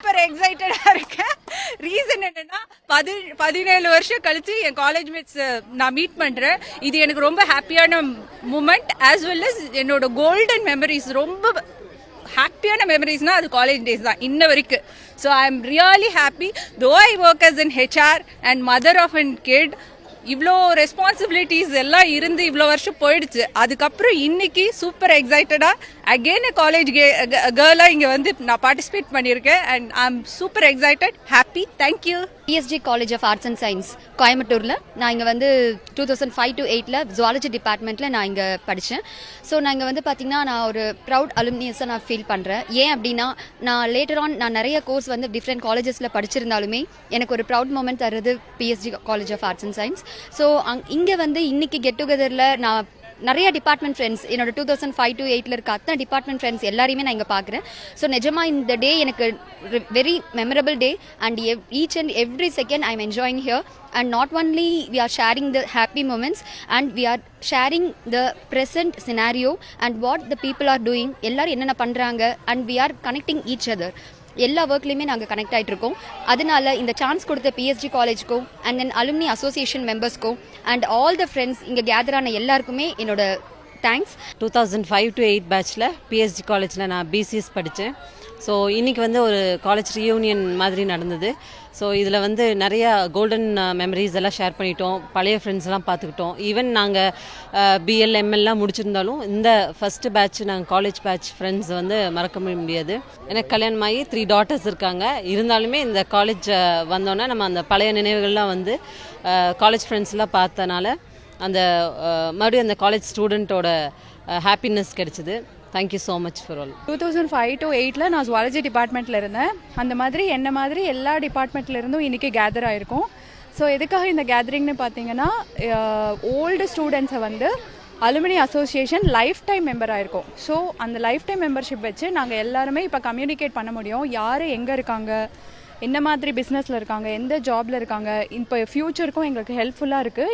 Super எக்ஸைட்டடா இருக்கேன். Reason என்னன்னா 17 வருஷம் கழிச்சு என் காலேஜ் மேட்ஸ் நான் மீட் பண்றேன். இது எனக்கு ரொம்ப ஹாப்பியான மூமெண்ட் ஆஸ் வெல் அஸ் என்னோட கோல்டன் மெமரிஸ். ரொம்ப ஹாப்பியான மெமரிஸ்னா அது காலேஜ் டேஸ் தான் இன்ன வரைக்கும். So I am really happy. Though I work as in HR and mother of an kid. இவ்வளோ ரெஸ்பான்சிபிலிட்டிஸ் எல்லாம் இருந்து இவ்வளோ வருஷம் போயிடுச்சு. அதுக்கப்புறம் இன்னைக்கு சூப்பர் எக்ஸைட்டடா அகெயின் காலேஜ் கேர்ளாக இங்கே வந்து நான் பார்ட்டிசிபேட் பண்ணியிருக்கேன். And I am super excited, happy. Thank you. PSG college of arts and science கோயம்புத்தூரில் நான் இங்கே வந்து 2005 to 8 ஜுவாலஜி டிபார்ட்மெண்ட்டில் நான் இங்கே படித்தேன். ஸோ நான் இங்கே வந்து பார்த்திங்கன்னா நான் ஒரு ப்ரவுட் அலுமினியஸாக நான் ஃபீல் பண்ணுறேன். ஏன் அப்படின்னா நான் லேட்டர் ஆன் நான் நிறைய கோர்ஸ் வந்து டிஃப்ரெண்ட் காலேஜஸில் படிச்சிருந்தாலுமே எனக்கு ஒரு ப்ரவுட் மூமெண்ட் தருது PSG college of arts and science. So இங்கே வந்து இன்னைக்கு கெட் டுகெதரில் நான் நிறைய டிபார்ட்மெண்ட் ஃப்ரெண்ட்ஸ் என்னோட 2005 to 8 இருக்க அத்தனை டிபார்ட்மெண்ட் ஃப்ரெண்ட்ஸ் எல்லாரையுமே நான் இங்கே பார்க்குறேன். ஸோ நிஜமா இந்த டே எனக்கு very memorable day and each and every second I am enjoying here. And not only we are sharing the happy moments and we are sharing the present scenario and what the people are doing, எல்லாரும் என்னென்ன பண்ணுறாங்க and we are connecting each other. எல்லா ஒர்க்லேயுமே நாங்கள் connect ஆகிட்டு இருக்கோம். அதனால இந்த chance கொடுத்த PSG காலேஜ்க்கும் அண்ட் தென் அலுமினி அசோசியேஷன் மெம்பர்ஸ்க்கும் அண்ட் ஆல் த ஃப்ரெண்ட்ஸ் இங்கே கேதர் ஆன எல்லாருக்குமே என்னோட தேங்க்ஸ். 2005 to 8 பேட்சில் PSG காலேஜில் நான் BCS படித்தேன். ஸோ இன்றைக்கி வந்து ஒரு காலேஜ் ரீயூனியன் மாதிரி நடந்தது. ஸோ இதில் வந்து நிறைய கோல்டன் மெமரிஸ் எல்லாம் ஷேர் பண்ணிட்டோம். பழைய ஃப்ரெண்ட்ஸ் எல்லாம் பார்த்துக்கிட்டோம். ஈவன் நாங்கள் BL MLலாம் முடிச்சிருந்தாலும் இந்த ஃபஸ்ட்டு பேட்ச் நாங்கள் காலேஜ் பேட்ச் ஃப்ரெண்ட்ஸ் வந்து மறக்க முடியாது. எனக்கு கல்யாணமாகி 3 daughters இருக்காங்க. இருந்தாலுமே இந்த காலேஜ் வந்தோன்னே நம்ம அந்த பழைய நினைவுகள்லாம் வந்து காலேஜ் ஃப்ரெண்ட்ஸ்லாம் பார்த்தனால அந்த மறுபடியும் அந்த காலேஜ் ஸ்டூடெண்ட்டோட ஹாப்பினஸ் கிடைச்சிது. Thank you so much for all. 2005 to 8 நான் ஜுவாலஜி டிபார்ட்மெண்ட்டில் இருந்தேன். அந்த மாதிரி என்ன மாதிரி எல்லா டிபார்ட்மெண்ட்டில் இருந்தும் இன்றைக்கி கேதர் ஆகிருக்கும். ஸோ எதுக்காக இந்த கேதரிங்னு பார்த்தீங்கன்னா ஓல்டு ஸ்டூடெண்ட்ஸை வந்து alumni association life time member ஆகிருக்கும். ஸோ அந்த லைஃப் டைம் மெம்பர்ஷிப் வச்சு நாங்கள் எல்லாருமே இப்போ கம்யூனிகேட் பண்ண முடியும். யார் எங்கே இருக்காங்க, என்ன மாதிரி பிஸ்னஸில் இருக்காங்க, எந்த ஜாபில் இருக்காங்க, இப்போ ஃப்யூச்சருக்கும் எங்களுக்கு ஹெல்ப்ஃபுல்லாக இருக்குது.